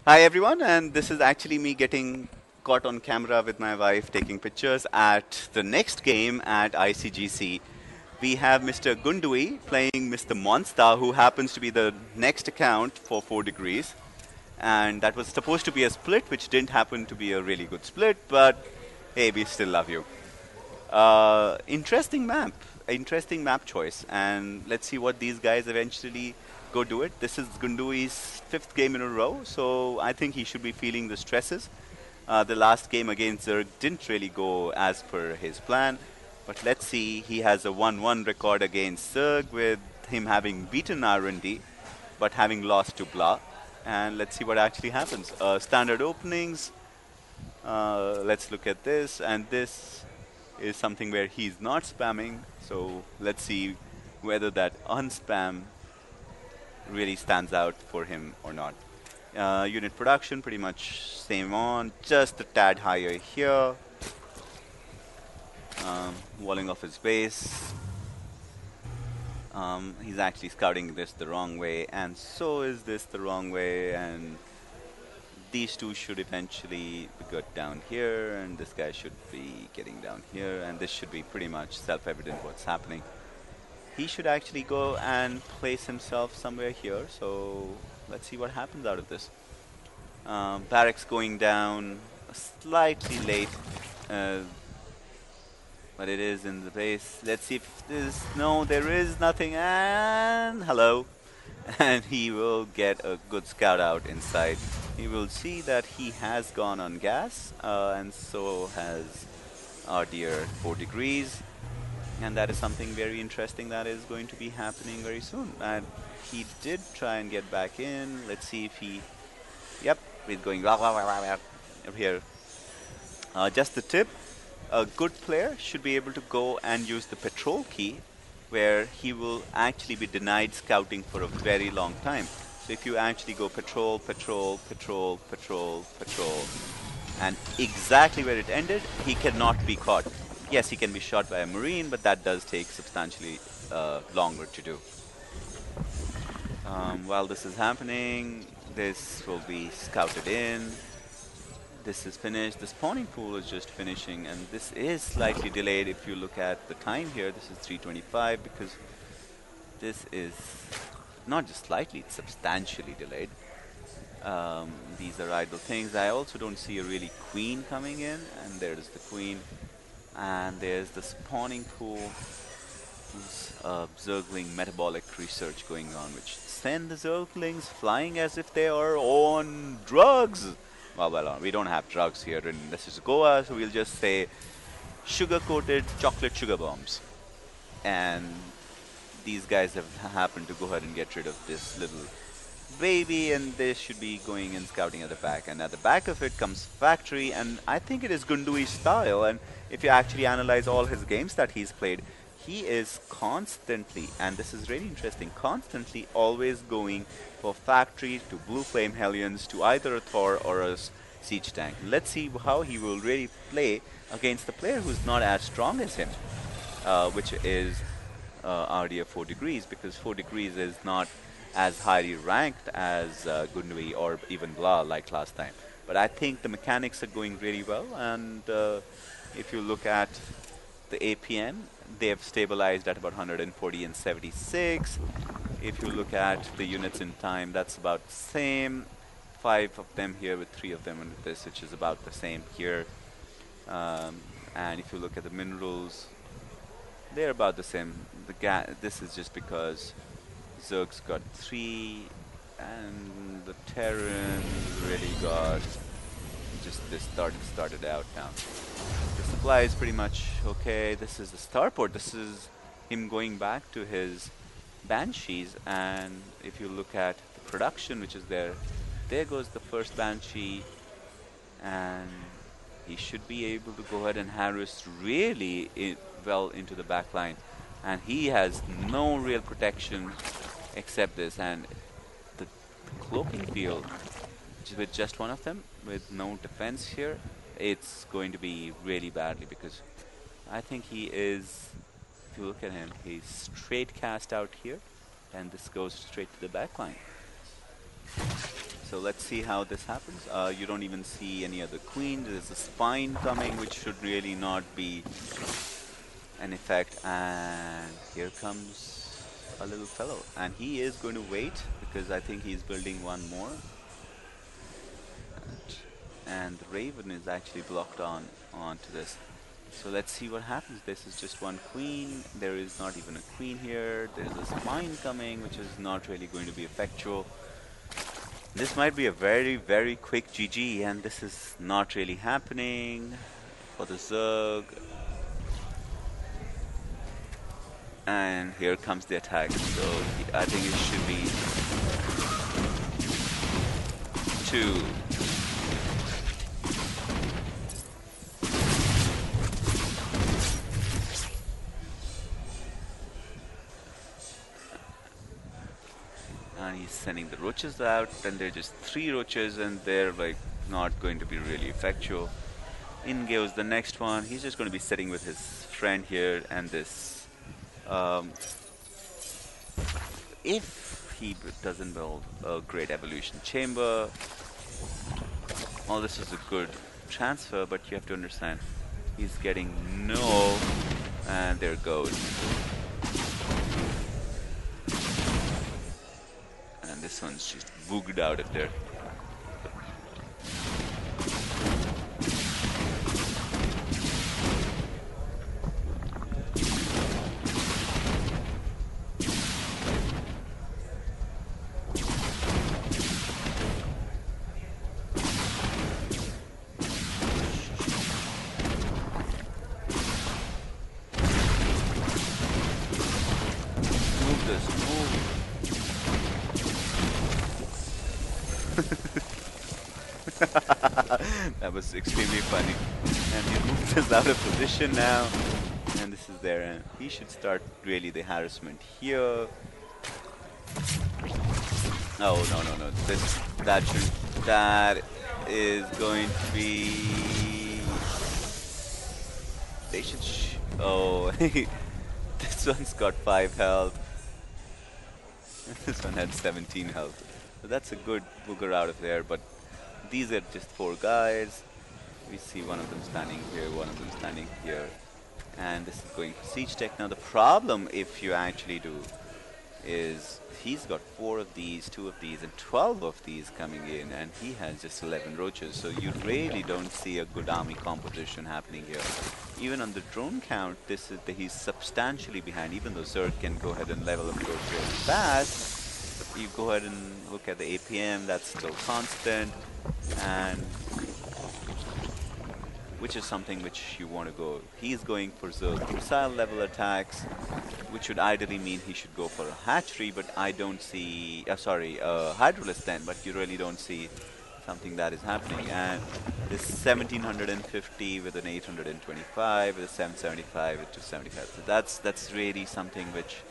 Hi everyone, and this is actually me getting caught on camera with my wife taking pictures at the next game at ICGC. We have Mr. Gunduii playing Mr. Monster, who happens to be the next account for 4 degrees. And that was supposed to be a split, which didn't happen to be a really good split, but hey, we still love you. Interesting map choice, and let's see what these guys eventually go do it. This is Gundui's fifth game in a row, so I think he should be feeling the stresses. The last game against Zerg didn't really go as per his plan, but let's see. He has a 1-1 record against Zerg with him having beaten R&D, but having lost to Blah. And let's see what actually happens. Standard openings. Let's look at this, and this is something where he's not spamming. So let's see whether that unspam really stands out for him or not. Unit production pretty much same on, just a tad higher here. Walling off his base. He's actually scouting this the wrong way, and so is this the wrong way, and these two should eventually get down here, and this guy should be getting down here, and this should be pretty much self-evident what's happening. He should actually go and place himself somewhere here, so let's see what happens out of this. Barracks going down slightly late, uh, but it is in the base. Let's see if there's... No, there is nothing, and hello. And he will get a good scout out inside. He will see that he has gone on gas, and so has our dear 4 degrees. And that is something very interesting that is going to be happening very soon. And he did try and get back in. Let's see if he... Yep, he's going blah, blah, blah, blah, blah, up here. Just the tip, a good player should be able to go and use the patrol key, where he will actually be denied scouting for a very long time. So if you actually go patrol, patrol, patrol, patrol, patrol, and exactly where it ended, he cannot be caught. Yes, he can be shot by a Marine, but that does take substantially longer to do. While this is happening, this will be scouted in. This is finished. The spawning pool is just finishing, and this is slightly delayed if you look at the time here. This is 3:25 because this is not just slightly, it's substantially delayed. These are idle things. I also don't see a really queen coming in, and there's the queen. And there's the spawning pool. Zergling metabolic research going on, which send the Zerglings flying as if they are on drugs. Well, we don't have drugs here in this is Goa, so we'll just say sugar-coated chocolate sugar bombs. And these guys have happened to go ahead and get rid of this little baby, and they should be going and scouting at the back. And at the back of it comes factory, and I think it is Gundui's style. And if you actually analyze all his games that he's played, he is constantly, and this is really interesting, constantly always going for factory to blue flame hellions to either a Thor or a siege tank. Let's see how he will really play against the player who's not as strong as him, which is RDF 4 degrees, because 4 degrees is not as highly ranked as Gunduii or even Blah like last time. But I think the mechanics are going really well, and if you look at the APN, they have stabilized at about 140 and 76. If you look at the units in time, that's about the same. 5 of them here with 3 of them under this, which is about the same here. And if you look at the minerals, they're about the same. This is just because Zerg's got 3, and the Terrans really got just this started out now. The supply is pretty much okay. This is the starport. This is him going back to his banshees, and if you look at the production which is there, there goes the first banshee, and he should be able to go ahead and harass really well into the back line, and he has no real protection except this, and the cloaking field with just one of them with no defense here, it's going to be really badly, because I think he is, if you look at him, he's straight cast out here, and this goes straight to the back line. So let's see how this happens. You don't even see any other queen. There's a spine coming, which should really not be an effect. And here comes a little fellow. And he is going to wait because I think he's building one more. And the raven is actually blocked onto this. So let's see what happens. This is just one queen. There is not even a queen here. There's a spine coming, which is not really going to be effectual. This might be a very, very quick GG, and this is not really happening for the Zerg. And here comes the attack. So I think it should be 2. And he's sending the roaches out, and they're just 3 roaches, and they're like not going to be really effectual. In goes the next one. He's just going to be sitting with his friend here, and this. If he doesn't build a great evolution chamber, well, this is a good transfer, but you have to understand he's getting no, and there goes. And this one's just booged out of there. That was extremely funny. And he moved us out of position now. And this is there. And he should start really the harassment here. Oh, no. That is going to be... They should... Oh, this one's got 5 health. This one had 17 health. So that's a good booger out of there, but these are just 4 guys. We see one of them standing here, one of them standing here. And this is going for siege tech. Now the problem, if you actually do, is he's got 4 of these, 2 of these, and 12 of these coming in, and he has just 11 roaches. So you really don't see a good army composition happening here. Even on the drone count, this is he's substantially behind. Even though Zerg can go ahead and level up roads really fast, you go ahead and look at the APM, that's still constant, and which is something which you want to go. He's going for Zerg missile level attacks, which would ideally mean he should go for a hatchery, but I don't see, Hydrolith then, but you really don't see something that is happening. And this 1750 with an 825, with a 775, with 275. So that's really something which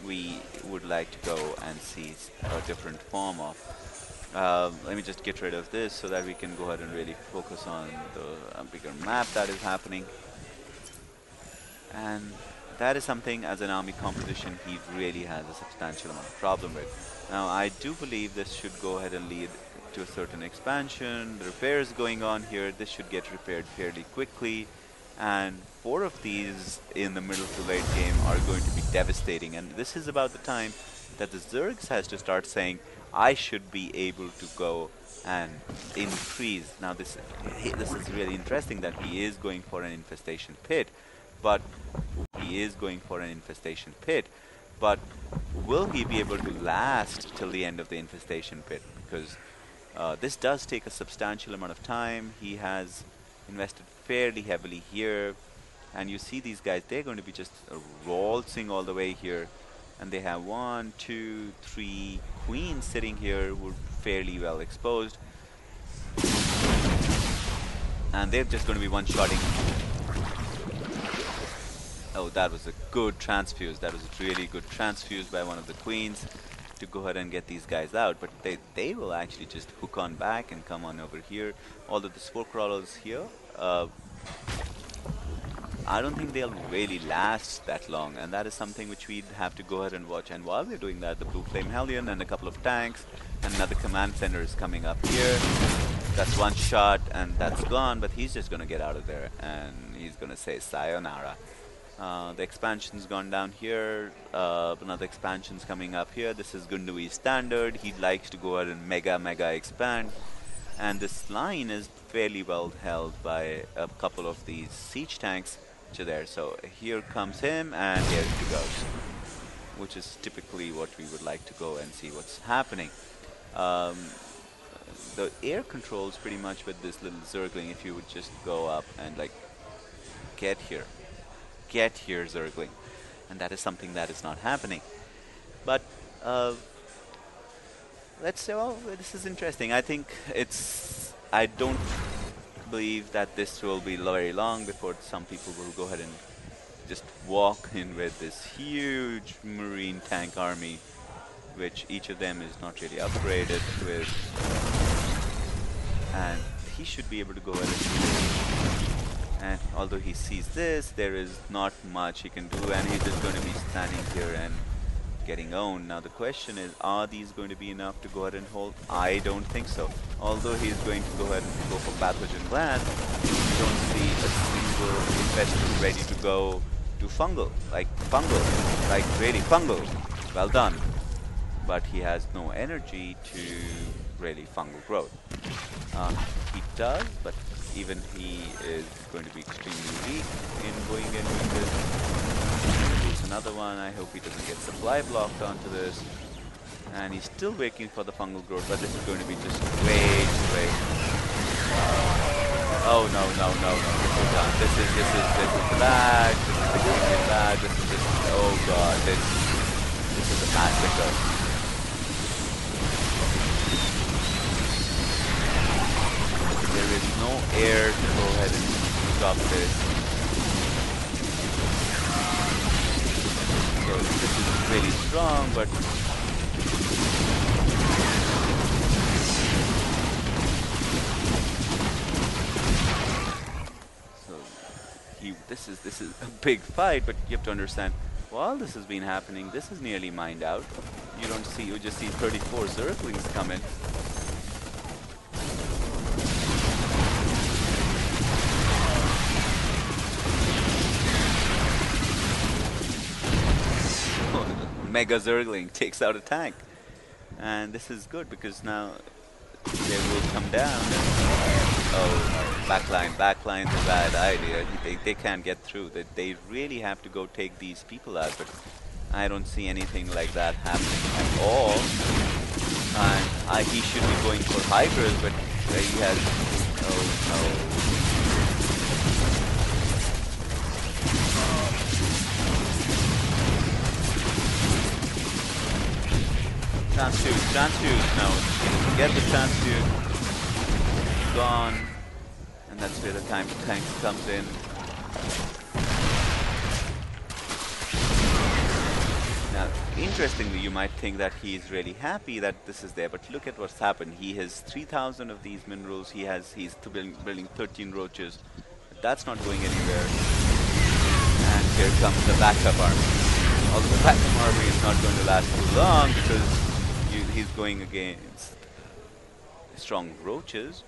we would like to go and see a different form of. Let me just get rid of this so that we can go ahead and really focus on the bigger map that is happening. And that is something, as an army composition, he really has a substantial amount of problem with. Now, I do believe this should go ahead and lead to a certain expansion. The repairs going on here, this should get repaired fairly quickly. And 4 of these in the middle to late game are going to be devastating. And this is about the time that the Zergs has to start saying, I should be able to go and increase. Now this is really interesting that he is going for an infestation pit, but will he be able to last till the end of the infestation pit? Because this does take a substantial amount of time. He has invested fairly heavily here, and you see these guys, they're going to be just waltzing all the way here. And they have 1, 2, 3 queens sitting here who are fairly well exposed. And they're just going to be one-shotting. Oh, that was a good transfuse. That was a really good transfuse by one of the queens to go ahead and get these guys out. But they will actually just hook on back and come on over here. Although the spore crawlers here, I don't think they'll really last that long, and that is something which we'd have to go ahead and watch. And while we're doing that, the Blue Flame Hellion and a couple of tanks and another command center is coming up here. That's one shot, and that's gone, but he's just going to get out of there, and he's going to say sayonara. The expansion's gone down here. Another expansion's coming up here. This is Gunduii standard. He likes to go ahead and mega expand. And this line is fairly well held by a couple of these siege tanks which are there. So here comes him, and here he goes, which is typically what we would like to go and see what's happening. Um, the air controls pretty much with this little Zergling, if you would just go up and like get here, Zergling, and that is something that is not happening. But let's say, well, this is interesting. I think I don't believe that this will be very long before some people will go ahead and just walk in with this huge marine tank army, which each of them is not really upgraded with. And he should be able to go ahead and do this. And although he sees this, there is not much he can do, and he's just going to be standing here and getting owned. Now the question is, are these going to be enough to go ahead and hold? I don't think so. Although he's going to go ahead and go for pathogen gland, you don't see a single infested ready to go to fungal, like really fungal. Well done. But he has no energy to really fungal growth. He does, but even he is going to be extremely weak in going and doing this. There's another one. I hope he doesn't get supply blocked onto this. And he's still waiting for the fungal growth, but this is going to be just way too late. Oh no. This is done. This is bad. This is extremely bad. This is just, oh god, this is a massacre. There is no air to go ahead and stop this. So this is really strong, but so this is a big fight, but you have to understand, while this has been happening, this is nearly mined out. You just see 34 Zerglings come in. Mega Zergling takes out a tank, and this is good because now they will come down. Oh, backline's a bad idea. They can't get through. They really have to go take these people out, but I don't see anything like that happening at all. And he should be going for Hydras, but he has no. Transfuse, no, he doesn't get the transfuse, gone, and that's where the tank comes in. Now, interestingly, you might think that he's really happy that this is there, but look at what's happened. He has 3,000 of these minerals, he's building 13 roaches, but that's not going anywhere, and here comes the backup army. Although the backup army is not going to last too long because he's going against strong roaches,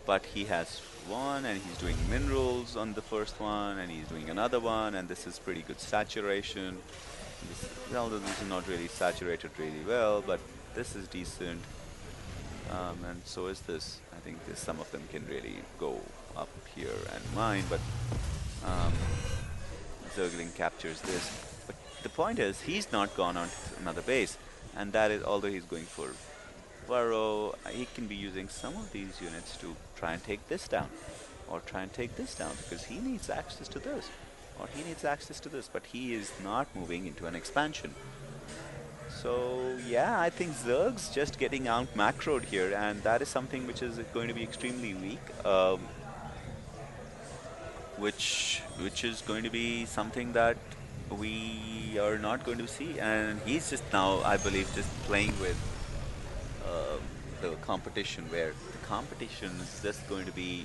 but he has one, and he's doing minerals on the first one, and he's doing another one, and this is pretty good saturation. Although this is not really saturated really well, but this is decent, and so is this. I think some of them can really go up here and mine, but Zergling captures this. But the point is, he's not gone on to another base. And that is, although he's going for burrow, he can be using some of these units to try and take this down, or try and take this down, because he needs access to this, or he needs access to this, but he is not moving into an expansion. So yeah, I think Zerg's just getting out macroed here, and that is something which is going to be extremely weak, which is going to be something that we are not going to see. And he's just now, I believe, just playing with the competition, where the competition is just going to be